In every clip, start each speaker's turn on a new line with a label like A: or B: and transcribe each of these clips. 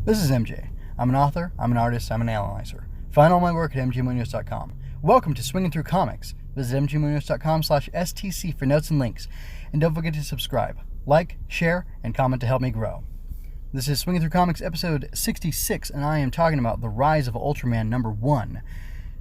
A: This is MJ. I'm an author, I'm an artist, I'm an analyzer. Find all my work at mjmunoz.com. Welcome to Swinging Through Comics. Visit mjmunoz.com/STC for notes and links. And don't forget to subscribe, like, share, and comment to help me grow. This is Swinging Through Comics episode 66, and I am talking about The Rise of Ultraman number 1.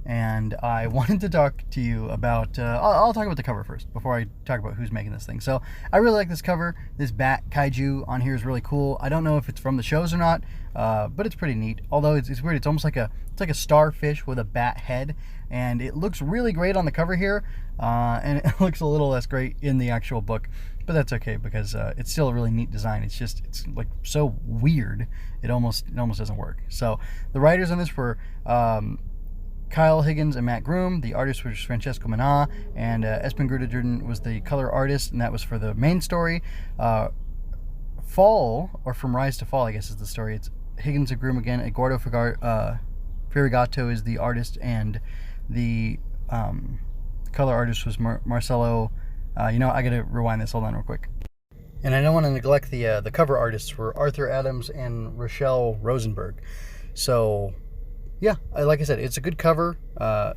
A: And I wanted to talk to you about, I'll talk about the cover first before I talk about who's making this thing. So I really like this cover. This bat kaiju on here is really cool. I don't know if it's from the shows or not, but it's pretty neat. Although it's weird, it's almost like a starfish with a bat head, and it looks really great on the cover here, and it looks a little less great in the actual book, but that's okay because it's still a really neat design. It's like so weird, it almost doesn't work. So the writers on this were Kyle Higgins and Matt Groom. The artist was Francesco Manna, and Espen Grudadurden was the color artist, and that was for the main story. Fall, or From Rise to Fall, I guess is the story. It's Higgins and Groom again. Eduardo Ferrigato is the artist, and the color artist was Marcelo. I gotta rewind this. Hold on real quick. And I don't want to neglect the cover artists were Arthur Adams and Rachelle Rosenberg. So yeah, like I said, it's a good cover,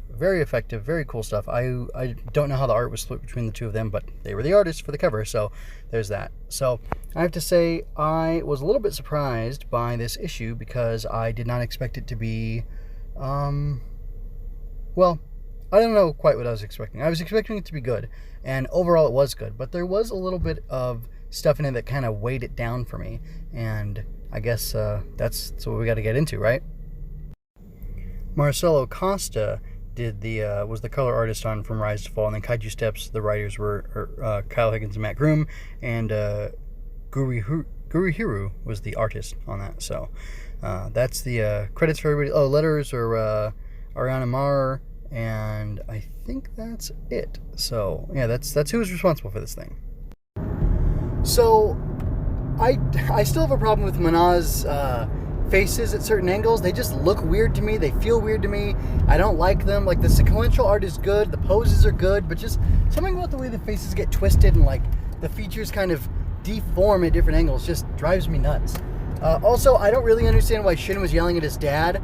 A: very effective, very cool stuff. I don't know how the art was split between the two of them, but they were the artists for the cover, so there's that. So I have to say I was a little bit surprised by this issue because I did not expect it to be, well, I don't know quite what I was expecting. I was expecting it to be good, and overall it was good, but there was a little bit of stuff in it that kind of weighed it down for me, and I guess that's what we got to get into, right? Marcelo Costa was the color artist on From Rise to Fall, and then Kaiju Steps, the writers were Kyle Higgins and Matt Groom, and Gurihiru was the artist on that. So that's the credits for everybody. Oh, letters are Ariana Marr, and I think that's it. So yeah, that's who was responsible for this thing. So I still have a problem with Manna's faces at certain angles. They just look weird to me. They feel weird to me. I don't like them. Like, the sequential art is good, the poses are good, but just something about the way the faces get twisted and like the features kind of deform at different angles just drives me nuts. Also, I don't really understand why Shin was yelling at his dad.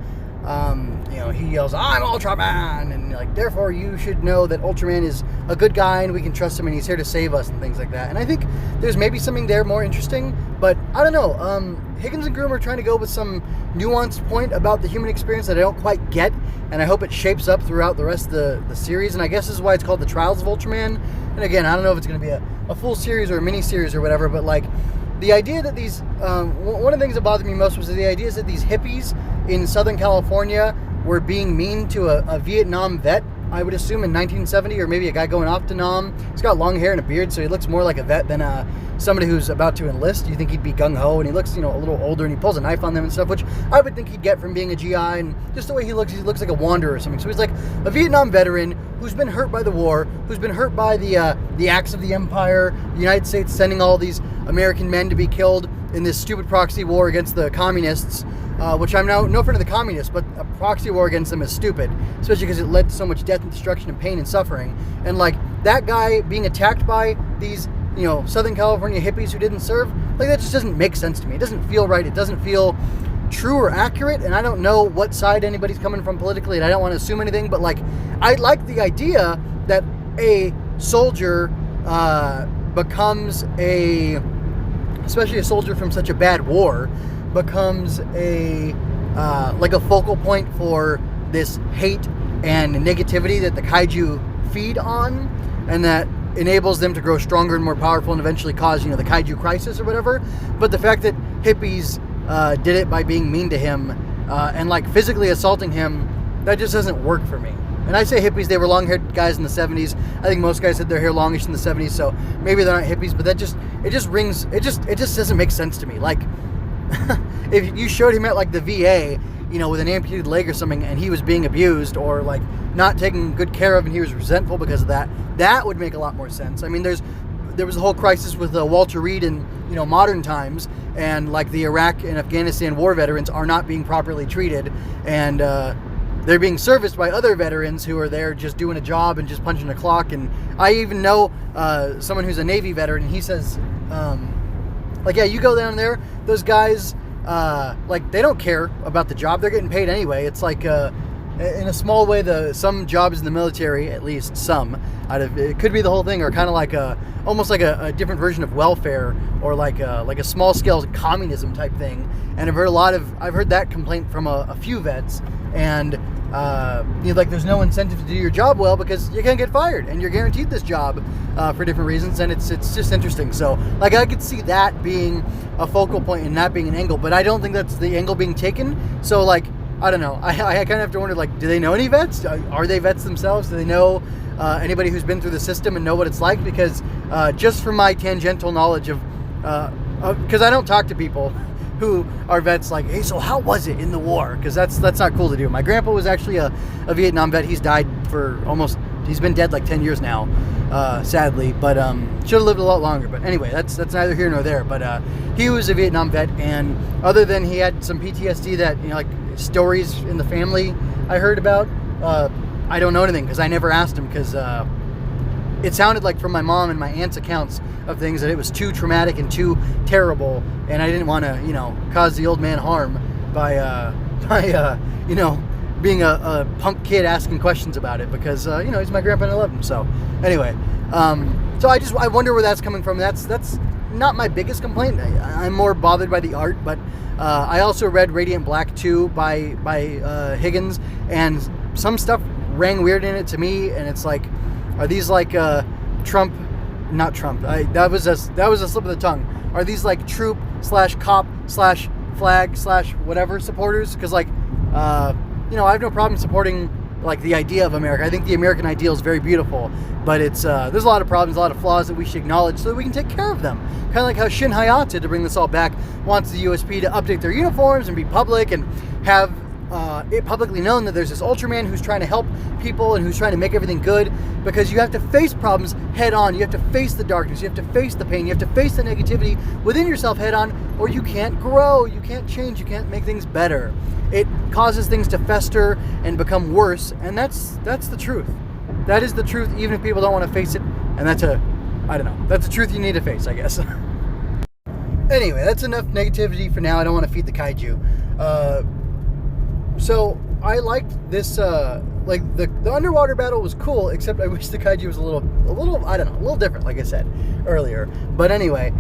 A: He yells, "I'm Ultraman," and like, therefore you should know that Ultraman is a good guy and we can trust him and he's here to save us and things like that. And I think there's maybe something there more interesting, but I don't know. Higgins and Groom are trying to go with some nuanced point about the human experience that I don't quite get, and I hope it shapes up throughout the rest of the series, and I guess this is why it's called the Trials of Ultraman. And again, I don't know if it's going to be a full series or a mini series or whatever, but like, the idea that these, one of the things that bothered me most was the idea that these hippies in Southern California were being mean to a Vietnam vet, I would assume in 1970, or maybe a guy going off to Nam. He's got long hair and a beard, so he looks more like a vet than somebody who's about to enlist. You think he'd be gung-ho, and he looks, a little older, and he pulls a knife on them and stuff, which I would think he'd get from being a GI, and just the way he looks like a wanderer or something. So he's like a Vietnam veteran who's been hurt by the war, who's been hurt by the acts of the Empire, the United States sending all these American men to be killed in this stupid proxy war against the communists, which I'm now no friend of the communists, but a proxy war against them is stupid, especially because it led to so much death and destruction and pain and suffering. And like, that guy being attacked by these, Southern California hippies who didn't serve, like, that just doesn't make sense to me. It doesn't feel right. It doesn't feel true or accurate, and I don't know what side anybody's coming from politically, and I don't want to assume anything, but like, I like the idea that a soldier becomes especially a soldier from such a bad war, becomes a focal point for this hate and negativity that the kaiju feed on, and that enables them to grow stronger and more powerful and eventually cause, the kaiju crisis or whatever. But the fact that hippies did it by being mean to him and like physically assaulting him, that just doesn't work for me. And I say hippies, they were long-haired guys in the 70s. I think most guys had their hair longish in the 70s, so maybe they're not hippies, but it just doesn't make sense to me. Like, if you showed him at like the VA, with an amputated leg or something, and he was being abused or like not taken good care of, and he was resentful because of that, that would make a lot more sense. I mean, there was a whole crisis with Walter Reed in modern times, and like the Iraq and Afghanistan war veterans are not being properly treated, and they're being serviced by other veterans who are there just doing a job and just punching a clock. And I even know someone who's a Navy veteran, and he says, yeah, you go down there, those guys like they don't care about the job. They're getting paid anyway. It's like in a small way, some jobs in the military, at least some, it could be the whole thing, are kind of like almost like a different version of welfare, or like a small scale communism type thing. And I've heard that complaint from a few vets, and like there's no incentive to do your job well because you can't get fired, and you're guaranteed this job for different reasons, and it's just interesting. So like I could see that being a focal point and that being an angle, but I don't think that's the angle being taken. So like, I don't know. I kind of have to wonder, like, do they know any vets? Are they vets themselves? Do they know anybody who's been through the system and know what it's like? Because just from my tangential knowledge of because I don't talk to people who are vets, like, hey, so how was it in the war? Because that's not cool to do. My grandpa was actually a Vietnam vet. He's died he's been dead like 10 years now, sadly, but should have lived a lot longer. But anyway, that's neither here nor there. But he was a Vietnam vet, and other than he had some PTSD that, like stories in the family I heard about, I don't know anything because I never asked him, because it sounded like from my mom and my aunt's accounts of things that it was too traumatic and too terrible, and I didn't want to, cause the old man harm by being a punk kid asking questions about it, because he's my grandpa and I love him. So anyway, so I wonder where that's coming from. That's not my biggest complaint. I'm more bothered by the art, but I also read Radiant Black 2 by Higgins, and some stuff rang weird in it to me, and it's like, are these like Trump? Not Trump. That was a slip of the tongue. Are these like troop / cop / flag / whatever supporters? Because like, I have no problem supporting like the idea of America. I think the American ideal is very beautiful, but it's there's a lot of problems, a lot of flaws that we should acknowledge so that we can take care of them. Kind of like how Shin Hayata, to bring this all back, wants the USP to update their uniforms and be public and have it publicly known that there's this Ultraman who's trying to help people and who's trying to make everything good, because you have to face problems head on. You have to face the darkness. You have to face the pain. You have to face the negativity within yourself head on, or you can't grow. You can't change. You can't make things better. It causes things to fester and become worse, and that's the truth. That is the truth, even if people don't want to face it, and that's a truth you need to face, I guess. Anyway, that's enough negativity for now. I don't want to feed the kaiju. So I liked this, like the underwater battle was cool, except I wish the kaiju was a little different, like I said earlier. But anyway,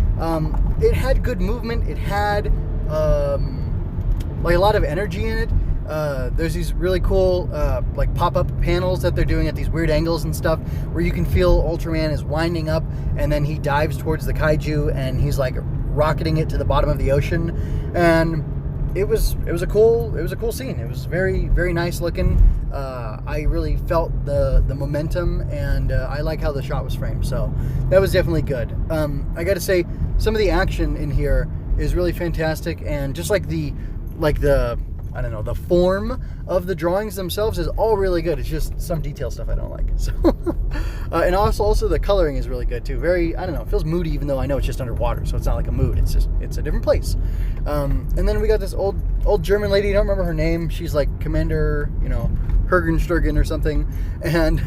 A: it had good movement. It had like a lot of energy in it. There's these really cool like pop-up panels that they're doing at these weird angles and stuff, where you can feel Ultraman is winding up, and then he dives towards the kaiju, and he's like rocketing it to the bottom of the ocean, and it was a cool scene. It was very, very nice looking. I really felt the momentum, and I like how the shot was framed. So that was definitely good. I got to say, some of the action in here is really fantastic, and just like the form of the drawings themselves is all really good. It's just some detail stuff I don't like. So, and also the coloring is really good too. Very, it feels moody, even though I know it's just underwater, so it's not like a mood. It's a different place. And then we got this old German lady. I don't remember her name. She's like Commander, Hergensturgen or something. And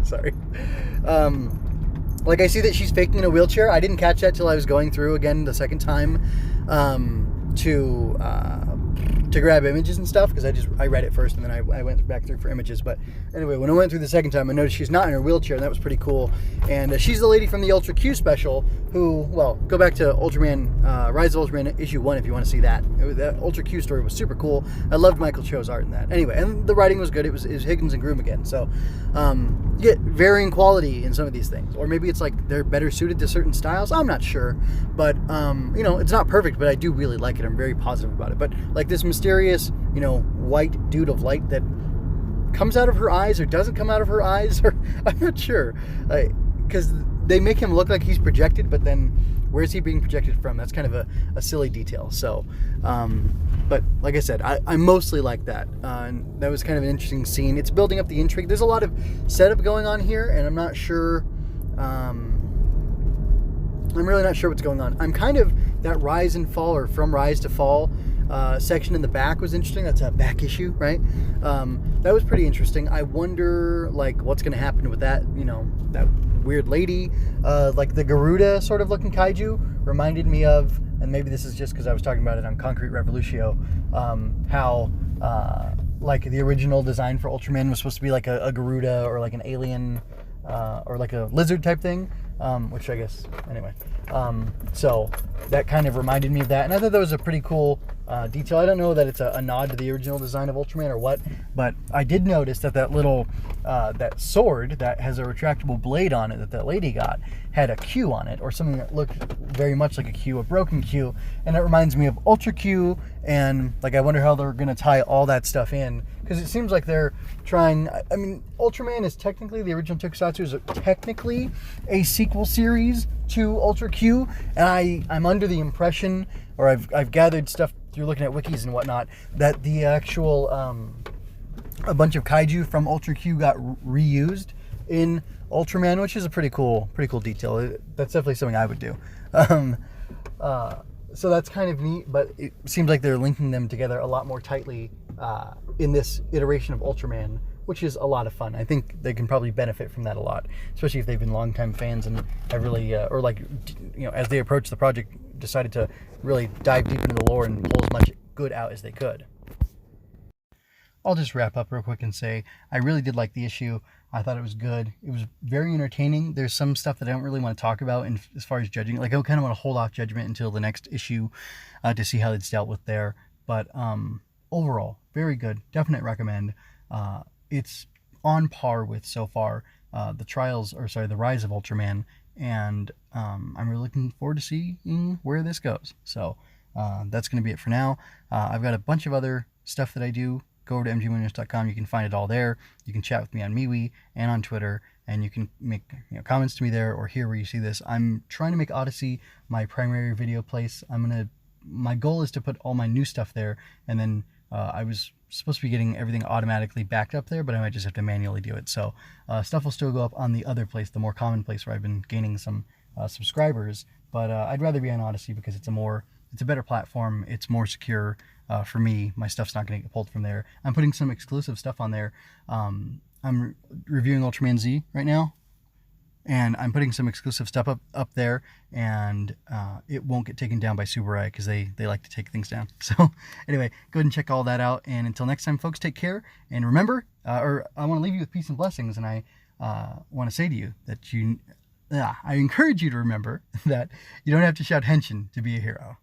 A: sorry. Like I see that she's faking in a wheelchair. I didn't catch that till I was going through again the second time to grab images and stuff, because I read it first and then I went back through for images. But anyway, when I went through the second time, I noticed she's not in her wheelchair, and that was pretty cool. And she's the lady from the Ultra Q special who, well, go back to Ultraman, Rise of Ultraman issue 1 if you want to see that. That Ultra Q story was super cool. I loved Michael Cho's art in that. Anyway, and the writing was good. It was Higgins and Groom again. So you get varying quality in some of these things, or maybe it's like they're better suited to certain styles. I'm not sure, but it's not perfect, but I do really like it. I'm very positive about it. But like this mysterious, white dude of light that comes out of her eyes or doesn't come out of her eyes, or I'm not sure, because they make him look like he's projected, but then where's he being projected from? That's kind of a silly detail. So, but like I said, I mostly like that. And that was kind of an interesting scene. It's building up the intrigue. There's a lot of setup going on here, and I'm not sure. I'm really not sure what's going on. I'm kind of that rise and fall, or from rise to fall section in the back was interesting. That's a back issue, right? That was pretty interesting. I wonder, like, what's going to happen with that, that weird lady. Like the Garuda sort of looking kaiju reminded me of and maybe this is just because I was talking about it on Concrete Revolutio, how like the original design for Ultraman was supposed to be like a Garuda or like an alien or like a lizard type thing, which I guess, anyway. So that kind of reminded me of that, and I thought that was a pretty cool detail. I don't know that it's a nod to the original design of Ultraman or what, but I did notice that little that sword that has a retractable blade on it that lady got had a Q on it, or something that looked very much like a Q, a broken Q, and it reminds me of Ultra Q, and like I wonder how they're going to tie all that stuff in, because it seems like they're trying. I mean, Ultraman is technically, the original Tokusatsu is technically a sequel series to Ultra Q, and I'm under the impression, or I've gathered stuff through looking at wikis and whatnot, that the actual a bunch of kaiju from Ultra Q got reused in Ultraman, which is a pretty cool detail. That's definitely something I would do. So that's kind of neat, but it seems like they're linking them together a lot more tightly in this iteration of Ultraman, which is a lot of fun. I think they can probably benefit from that a lot, especially if they've been longtime fans and have really, or like, you know, as they approach the project, decided to really dive deep into the lore and pull as much good out as they could. I'll just wrap up real quick and say I really did like the issue. I thought it was good. It was very entertaining. There's some stuff that I don't really want to talk about as far as judging. Like, I kind of want to hold off judgment until the next issue to see how it's dealt with there. But overall, very good. Definite recommend. It's on par with, so far, the Rise of Ultraman. And I'm really looking forward to seeing where this goes. So that's going to be it for now. I've got a bunch of other stuff that I do. Go over to mgmunoz.com. You can find it all there. You can chat with me on MeWe and on Twitter, and you can make comments to me there or here where you see this. I'm trying to make Odyssey my primary video place. My goal is to put all my new stuff there, and then I was supposed to be getting everything automatically backed up there, but I might just have to manually do it. So stuff will still go up on the other place, the more common place where I've been gaining some subscribers. But I'd rather be on Odyssey because it's a better platform. It's more secure. For me, my stuff's not going to get pulled from there. I'm putting some exclusive stuff on there. I'm reviewing Ultraman Z right now, and I'm putting some exclusive stuff up there, and it won't get taken down by Subaru because they like to take things down. So anyway, go ahead and check all that out, and until next time, folks, take care, and remember, or I want to leave you with peace and blessings, and I want to say to you that I encourage you to remember that you don't have to shout henshin to be a hero.